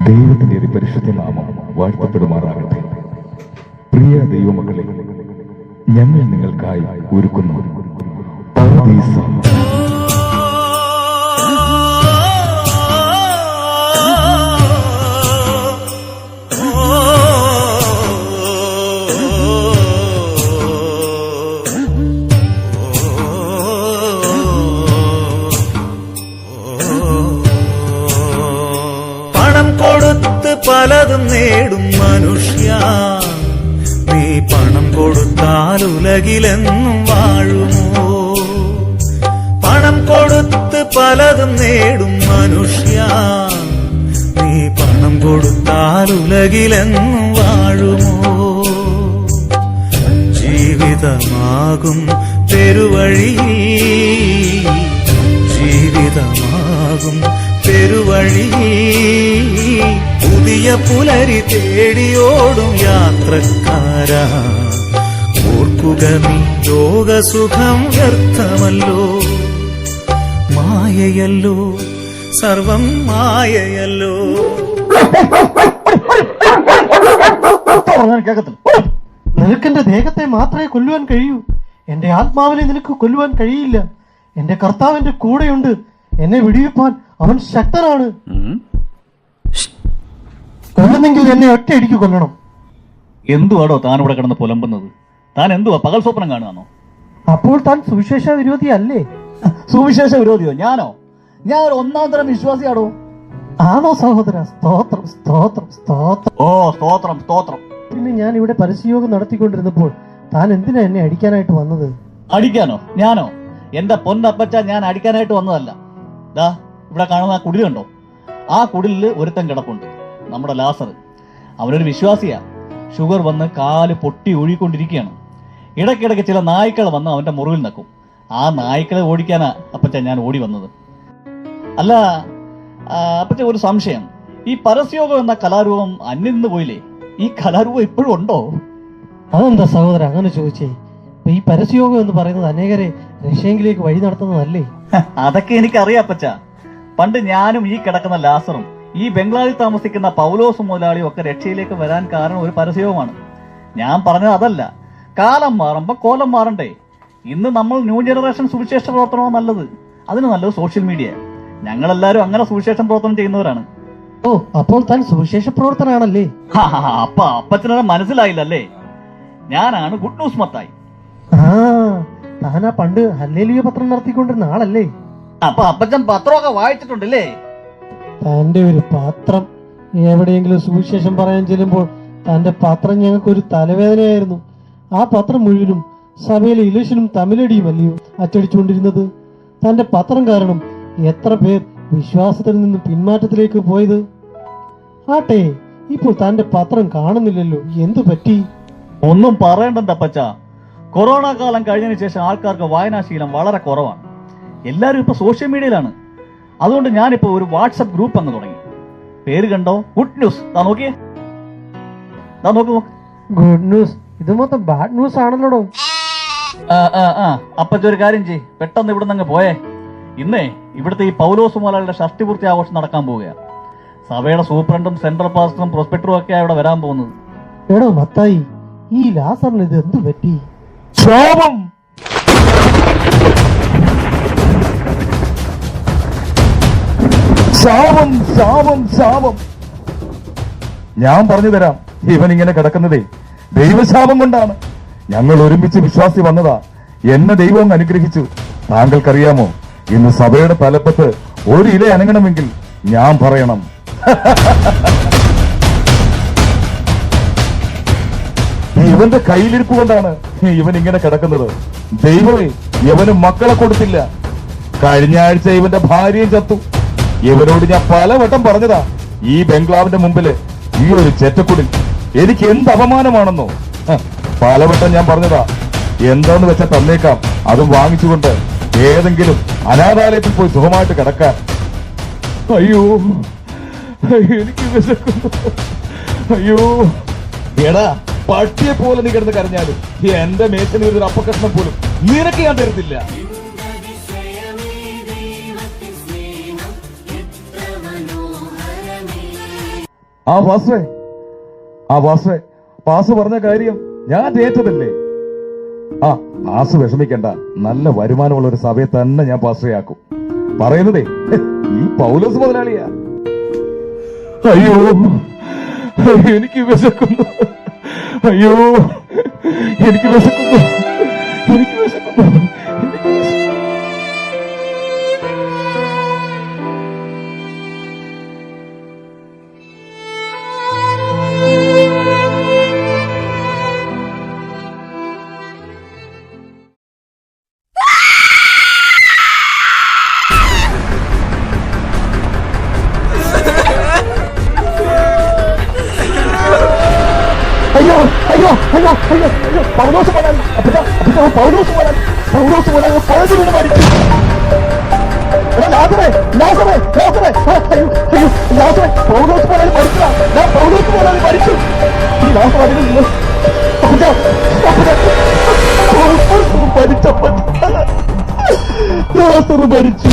ദൈവത്തിന്റെ പരിശുദ്ധ നാമം വാഴ്ത്തപ്പെടുമാറാകട്ടെ. പ്രിയ ദൈവമക്കളെ, ഞങ്ങൾ നിങ്ങൾക്കായി ഒരുക്കുന്നു പറുദീസ. പലതും നേടും മനുഷ്യ, നീ പണം കൊടുത്താൽ ഉലകിലെന്നും വാഴുമോ? പണം കൊടുത്ത് പലതും നേടും മനുഷ്യ, നീ പണം കൊടുത്താൽ ഉലകിലെന്നും വാഴുമോ? ജീവിതമാകും പെരുവഴി, ജീവിതമാകും പെരുവഴി, പുതിയ പുലരി തേടിയോടും യാത്രക്കാരാ, ഓർക്കുക നീ ലോകസുഖം വ്യർത്ഥമല്ലോ, മായയല്ലോ, സർവം മായയല്ലോ. നിനക്കെന്റെ ദേഹത്തെ മാത്രമേ കൊല്ലുവാൻ കഴിയൂ, എന്റെ ആത്മാവിനെ നിനക്ക് കൊല്ലുവാൻ കഴിയില്ല. എന്റെ കർത്താവിന്റെ കൂടെയുണ്ട്, എന്നെ വിടിവിപ്പാൻ അവൻ ശക്തനാണ്. കൊല്ലുന്നെങ്കിൽ എന്നെ ഒറ്റയടിക്ക് കൊല്ലണം. എന്തുവാടോ താൻ ഇവിടെ കിടന്ന് പുലമ്പുന്നത്? താൻ എന്തുവാ പകൽ സ്വപ്നം കാണുകയാണോ? അപ്പോൾ താൻ സുവിശേഷ വിരോധി അല്ലേ? സുവിശേഷ വിരോധിയോ? ഞാനോ? ഞാൻ ഒരു ഒന്നാം തരം വിശ്വാസിയാടോ. ആണോ സഹോദര? സ്തോത്രം സ്തോത്രം സ്തോത്രം. ഓ സ്തോത്രം സ്തോത്രം. പിന്നെ ഞാൻ ഇവിടെ പരസ്യയോഗം നടത്തിക്കൊണ്ടിരുന്നപ്പോൾ താൻ എന്തിനാ എന്നെ അടിക്കാനായിട്ട് വന്നത്? അടിക്കാനോ? ഞാനോ? എന്റെ പൊന്നപ്പച്ച, ഞാൻ അടിക്കാനായിട്ട് വന്നതല്ല. ദാ ഇവിടെ കാണുന്ന ആ കുടിൽ കണ്ടോ? ആ കുടിലില് ഒരുത്തൻ കിടപ്പുണ്ട്, നമ്മുടെ ലാസർ. അവനൊരു വിശ്വാസിയാ. ഷുഗർ വന്ന് കാല് പൊട്ടി ഒഴുകിക്കൊണ്ടിരിക്കുകയാണ്. ഇടയ്ക്കിടയ്ക്ക് ചില നായ്ക്കൾ വന്ന് അവന്റെ മുറിവിൽ നിൽക്കും. ആ നായ്ക്കളെ ഓടിക്കാനാ അപ്പച്ച ഞാൻ ഓടി വന്നത്. അല്ല അപ്പച്ച, ഒരു സംശയം. ഈ പരസ്യോഗം എന്ന കലാരൂപം അന്യം നിന്ന് പോയില്ലേ? ഈ കലാരൂപം ഇപ്പോഴും ഉണ്ടോ? അതെന്താ സഹോദര അങ്ങനെ ചോദിച്ചേ? ഈ പരസ്യയോഗം എന്ന് പറയുന്നത് അനേകരെ രക്ഷയെങ്കിലേക്ക് വഴി നടത്തുന്നതല്ലേ? അതൊക്കെ എനിക്കറിയാം അപ്പച്ച. പണ്ട് ഞാനും ഈ കിടക്കുന്ന ലാസറും ഈ ബംഗ്ലാവിൽ താമസിക്കുന്ന പൗലോസ് മുതലാളിയും ഒക്കെ രക്ഷയിലേക്ക് വരാൻ കാരണം ഒരു പരസ്യവുമാണ്. ഞാൻ പറഞ്ഞത് അതല്ല. കാലം മാറുമ്പോ കോലം മാറണ്ടേ? ഇന്ന് നമ്മൾ ന്യൂ ജനറേഷൻ സുവിശേഷ പ്രവർത്തനമാണ് നല്ലത്. അതിന് നല്ലത് സോഷ്യൽ മീഡിയ. ഞങ്ങളെല്ലാരും അങ്ങനെ സുവിശേഷ പ്രവർത്തനം ചെയ്യുന്നവരാണ്. ഓ, അപ്പോൾ താൻ സുവിശേഷ പ്രവർത്തനാണല്ലേ? അപ്പച്ചനെ മനസ്സിലായില്ലല്ലേ? ഞാനാണ് ഗുഡ് ന്യൂസ് മത്തായി. താനാ പണ്ട് ഹല്ലേലൂയ പത്രം നടത്തിക്കൊണ്ടിരുന്ന ആളല്ലേ? അപ്പൊ അപ്പച്ചൻ പത്രമൊക്കെ വായിച്ചിട്ടുണ്ടല്ലേ? തന്റെ ഒരു പത്രം, എവിടെയെങ്കിലും സുവിശേഷം പറയാൻ ചെല്ലുമ്പോൾ തന്റെ പത്രം ഞങ്ങൾക്കൊരു തലവേദനയായിരുന്നു. ആ പത്രം മുഴുവനും സഭയിലെ ഇലക്ഷനും തമിഴടിയും അല്ലയോ അച്ചടിച്ചുകൊണ്ടിരുന്നത്? തന്റെ പത്രം കാരണം എത്ര പേർ വിശ്വാസത്തിൽ നിന്ന് പിന്മാറ്റത്തിലേക്ക് പോയത്? ആട്ടെ, ഇപ്പോൾ തന്റെ പത്രം കാണുന്നില്ലല്ലോ, എന്തു പറ്റി? ഒന്നും പറയണ്ട അപ്പച്ച. കൊറോണ കാലം കഴിഞ്ഞതിന് ശേഷം ആൾക്കാർക്ക് വായനാശീലം വളരെ കുറവാണ്. എല്ലാവരും ഇപ്പൊ സോഷ്യൽ മീഡിയയിലാണ്. അതുകൊണ്ട് ഞാനിപ്പോ ഒരു വാട്സപ്പ് ഗ്രൂപ്പ് അങ്ങ് തുടങ്ങി. പേര് കണ്ടോ? Good news. നോക്കിയേ, നോക്ക്. Good news? ഇത് മൊത്തം ബാഡ് ന്യൂസ് ആണല്ലോ. അപ്പച്ച ഒരു കാര്യം ചെയ്യ്, പെട്ടെന്ന് ഇവിടെ നിന്ന് പോയേ. ഇന്നേ ഇവിടുത്തെ ഈ പൗലോസ് മുതലാളിയുടെ ഷഷ്ടിപൂർത്തി ആഘോഷം നടക്കാൻ പോവുകയാണ്. സഭയുടെ സൂപ്രണ്ടും സെൻട്രൽ പാസ്റ്ററും പ്രൊസ്പെക്ടറും ഒക്കെ ഇവിടെ വരാൻ പോകുന്നത്. എടോ മത്തായി, ഈ ലാസറിന് ഇത് എന്തു പറ്റി? ശാപം! ശാപം! ശാപം! ശാപം! ഞാൻ പറഞ്ഞു തരാം. ഇവൻ ഇങ്ങനെ കിടക്കുന്നതേ ദൈവശാപം കൊണ്ടാണ്. ഞങ്ങൾ ഒരുമിച്ച് വിശ്വാസി വന്നതാ. എന്നെ ദൈവം അനുഗ്രഹിച്ചു. താങ്കൾക്കറിയാമോ, ഇന്ന് സഭയുടെ തലപ്പത്ത് ഒരു ഇല അനങ്ങണമെങ്കിൽ ഞാൻ പറയണം. ഇവന്റെ കയ്യിലിരിപ്പ് കൊണ്ടാണ് ഇവൻ ഇങ്ങനെ കിടക്കുന്നത്. ദൈവമേ, ഇവന് മക്കളെ കൊടുത്തില്ല. കഴിഞ്ഞ ആഴ്ച ഇവന്റെ ഭാര്യയും ചത്തു. ഇവനോട് ഞാൻ പലവട്ടം പറഞ്ഞതാ, ഈ ബംഗ്ലാവിന്റെ മുമ്പില് ഈ ഒരു ചെറ്റക്കുടിൽ എനിക്ക് എന്ത് അപമാനമാണെന്നോ. പലവട്ടം ഞാൻ പറഞ്ഞതാ, എന്താന്ന് വെച്ചാൽ തന്നേക്കാം, അതും വാങ്ങിച്ചുകൊണ്ട് ഏതെങ്കിലും അനാഥാലയത്തിൽ പോയി സുഖമായിട്ട് കിടക്കാൻ. അയ്യോ, എനിക്ക് വിശക്കുന്നു. അയ്യോ, എടാ, പട്ടിയെ പോലെ നീ കിടന്ന് കരഞ്ഞാലും എന്റെ മേശന് ഒരു അപ്പക്കഷ്ണം പോലും നിനക്ക് ഞാൻ തരത്തില്ല. ആ പാസ്റ്ററെ പാസ് പറഞ്ഞ കാര്യം ഞാൻ ഏറ്റതല്ലേ? ആ പാസ് വിഷമിക്കണ്ട, നല്ല വരുമാനമുള്ള ഒരു സഭയെ തന്നെ ഞാൻ പാസ്റ്ററയാക്കും. പറയുന്നതേ ഈ പൗലോസ് മുതലാളിയാ. അയ്യോ എനിക്ക് വിശക്കുന്നു, അയ്യോ എനിക്ക് വിശക്കുന്നു, എനിക്ക് വിശക്കുന്നു, എനിക്ക് വിശക്കുന്നു. അയ്യോ അയ്യോ അയ്യോ അയ്യോ അയ്യോ പൗലോസ് മുതലാളി, പൗലോസ് മുതലാളി പഴച്ചു വീണ് മരിച്ചു. ലാസറേ ലാസറേ ലാസറേ, അയ്യോ അയ്യോ ലാസറേ, പൗലോസ് മുതലാളി മരിച്ചതാ. ഞാൻ പൗലോസ് മുതലാളി മരിച്ചു. ഈ ലാസർ അതിൽ നിന്ന് മരിച്ചപ്പോ ലാസർ മരിച്ചു.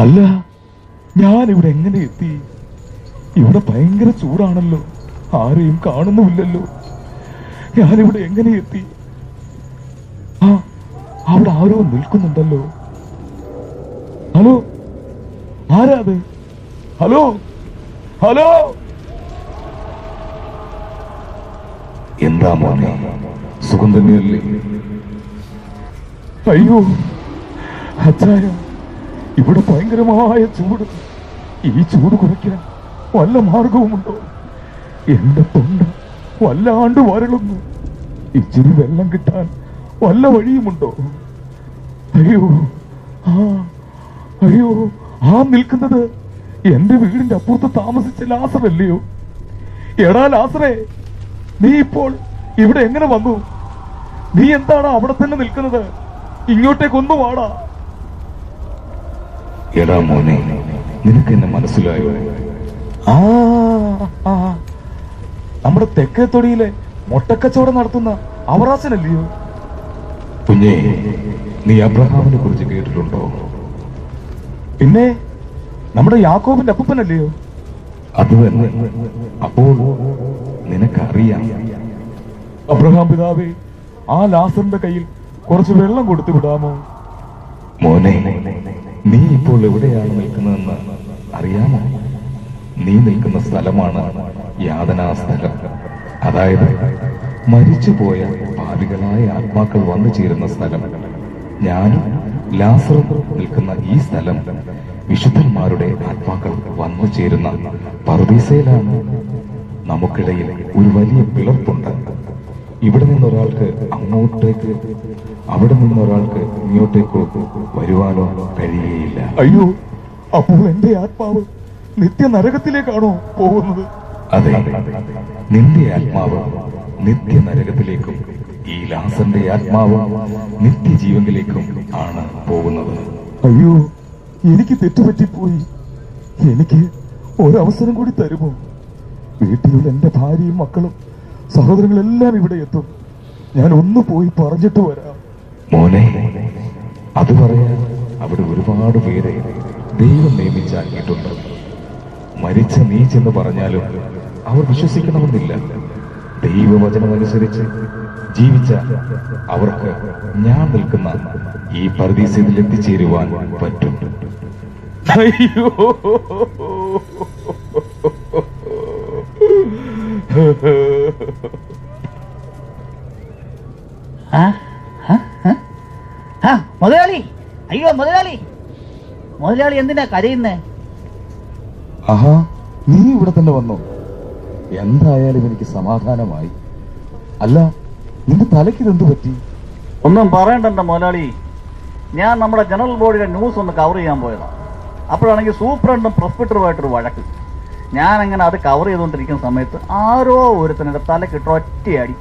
അല്ല, ഞാനിവിടെ എങ്ങനെ എത്തി? ഇവിടെ ഭയങ്കര ചൂടാണല്ലോ, ആരെയും കാണുന്നുമില്ലല്ലോ. ഞാനിവിടെ എങ്ങനെ എത്തി? ആ അവിടെ ആരോ നിൽക്കുന്നുണ്ടല്ലോ. ഹലോ, ആരാ അത്? ഹലോ ഹലോ, എന്താ മോനെ, സുഖം തന്നെയല്ലേ? അയ്യോ അച്ചായ, ഇവിടെ ഭയങ്കരമായ ചൂട്. ഈ ചൂട് കുറയ്ക്കാൻ വല്ല മാർഗവുമുണ്ടോ? എന്റെ തൊണ്ട വല്ലാണ്ട് വരളുന്നു. ഇച്ചിരി വെള്ളം കിട്ടാൻ വല്ല വഴിയുമുണ്ടോ? അയ്യോ അയ്യോ, ആ നിൽക്കുന്നത് എന്റെ വീടിന്റെ അപ്പുറത്ത് താമസിച്ച ലാസറല്ലയോ? എടാ ലാസറേ, നീ ഇപ്പോൾ ഇവിടെ എങ്ങനെ വന്നു? നീ എന്താണ് അവിടെ തന്നെ നിൽക്കുന്നത്? ഇങ്ങോട്ടേക്കൊന്നു വാടാ. എടാ മോനെ, നിനക്ക് എന്നെ മനസ്സിലായോ? നമ്മുടെ തെക്കേത്തൊടിയിലെ മുട്ടക്കച്ചവടം നടത്തുന്ന അവറാസനല്ലയോ? കുഞ്ഞേ, നീ അബ്രഹാമിനെ കുറിച്ച് കേട്ടിട്ടുണ്ടോ? പിന്നെ നമ്മുടെ യാക്കോബിന്റെ അപ്പൂപ്പനല്ലയോ? അത് തന്നെ. അപ്പോൾ നിനക്കറിയാം. അബ്രഹാം പിതാവേ, ആ ലാസറിന്റെ കയ്യിൽ കുറച്ച് വെള്ളം കൊടുത്തു വിടാമോ? മോനെ, നീ ഇപ്പോൾ എവിടെയാണ് നിൽക്കുന്നതെന്ന് അറിയാമോ? നീ നിൽക്കുന്ന സ്ഥലമാണ് യാതനാ സ്ഥലം. അതായത് മരിച്ചുപോയ പാപികളായ ആത്മാക്കൾ വന്നു ചേരുന്ന സ്ഥലം. ഞാനും ലാസറും നിൽക്കുന്ന ഈ സ്ഥലം വിശുദ്ധന്മാരുടെ ആത്മാക്കൾ വന്നു ചേരുന്ന പറുദീസയിലാണ്. നമുക്കിടയിൽ ഒരു വലിയ പിളർപ്പുണ്ട്. ഇവിടെ നിന്നൊരാൾക്ക് അങ്ങോട്ടേക്ക്, അവിടെ നിന്നൊരാൾക്ക് ഇങ്ങോട്ടേക്കോ വരുവാനോ കഴിയുകയില്ല. അയ്യോ, അപ്പോൾ എന്റെ ആത്മാവ് നിത്യ നരകത്തിലേക്കാണോ പോകുന്നത്? അതെ, നിന്റെ ആത്മാവ് നിത്യ നരകത്തിലേക്കും ഈ ലാസറിന്റെ ആത്മാവ് നിത്യജീവനിലേക്കും ആണ് പോകുന്നത്. അയ്യോ, എനിക്ക് തെറ്റുപറ്റിപ്പോയി. എനിക്ക് ഒരവസരം കൂടി തരുമോ? വീട്ടിലുള്ള എന്റെ ഭാര്യയും മക്കളും സഹോദരങ്ങളെല്ലാം ഇവിടെ എത്തും. ഞാൻ ഒന്ന് പോയി പറഞ്ഞിട്ട് വരാം. മോനെ, അത് പറയാൻ അവിടെ ഒരുപാട് പേരെ ദൈവം നിയമിച്ചാക്കിയിട്ടുണ്ട്. മരിച്ച നീ ചെന്ന് പറഞ്ഞാലും അവർ വിശ്വസിക്കണമെന്നില്ല. ദൈവവചനമനുസരിച്ച് ജീവിച്ച അവർക്ക് ഞാൻ നിൽക്കുന്ന ഈ പറുദീസയിൽ എത്തിച്ചേരുവാൻ പറ്റും. അയ്യോ, മുതലാളി, അയ്യോ മുതലാളി, മുതലാളി എന്തിനാ കരയുന്നേ? ആഹാ, നീ ഇവിടെ തന്നെ വന്നോ? എന്തായാലും എനിക്ക് സമാധാനമായി. അല്ല, നിന്റെ തലയ്ക്ക് ഇതെന്ത് പറ്റി? ഒന്നും പറയണ്ട മുതലാളി, ഞാൻ നമ്മുടെ ജനറൽ ബോഡിയുടെ ന്യൂസ് ഒന്ന് കവർ ചെയ്യാൻ പോയതാ. അപ്പോഴാണെങ്കിൽ സൂപ്രണ്ടും പ്രൊസ്പെക്ടറുമായിട്ടൊരു വഴക്ക്. ഞാനങ്ങനെ അത് കവർ ചെയ്തുകൊണ്ടിരിക്കുന്ന സമയത്ത് ആരോ ഒരുത്തനുടെ തലക്കിട്ട് ഒറ്റയടി.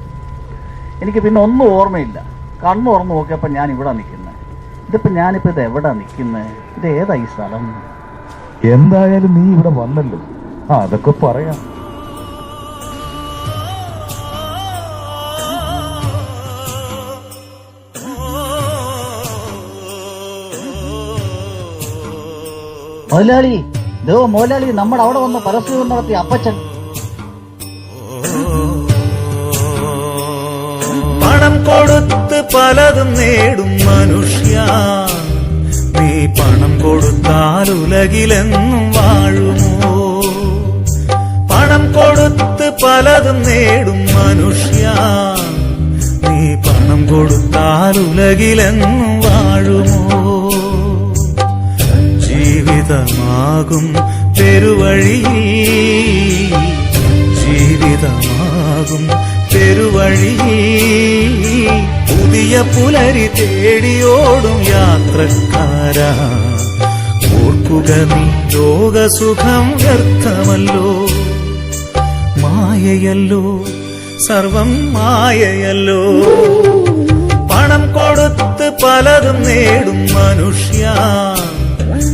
എനിക്ക് പിന്നെ ഒന്നും ഓർമ്മയില്ല. കണ്ണു തുറന്ന് നോക്കിയപ്പോൾ ഞാൻ ഇവിടെ നിൽക്കുന്നത്. ഞാനിപ്പോൾ ഇത് എവിടെ നിൽക്കുന്നത്? ഇത് ഏതാ ഈ സ്ഥലം? എന്തായാലും നീ ഇവിടെ വന്നല്ലോ, അതൊക്കെ പറയാം. മുതലാളി, മുതലാളി, നമ്മുടെ അവിടെ വന്ന് പരസ്യം നടത്തിയ അപ്പച്ചൻ. പണം കൊടുത്ത് പലതും നേടും മനുഷ്യ, നീ പണം കൊടുത്താൽ ഉലകിലെന്നും വാഴുമോ? പണം കൊടുത്ത് പലതും നേടും മനുഷ്യ, നീ പണം കൊടുത്താൽ ഉലകിലെന്നും വാഴുമോ? ജീവിതമാകും പെരുവഴിയിൽ, ജീവിതമാകും പെരുവഴിയിൽ പുതിയ പുലരി തേടിയോടും യാത്രക്കാരാ, ഓർക്കുക നീ ലോകസുഖം വ്യർത്ഥമല്ലോ, മായയല്ലോ സർവം മായയല്ലോ. പണം കൊടുത്ത് പലതും നേടും മനുഷ്യ,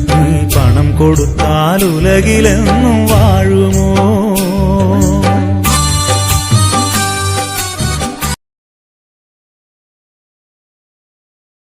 നീ പണം കൊടുത്താൽ ഉലകിലെന്നും വാഴുമോ?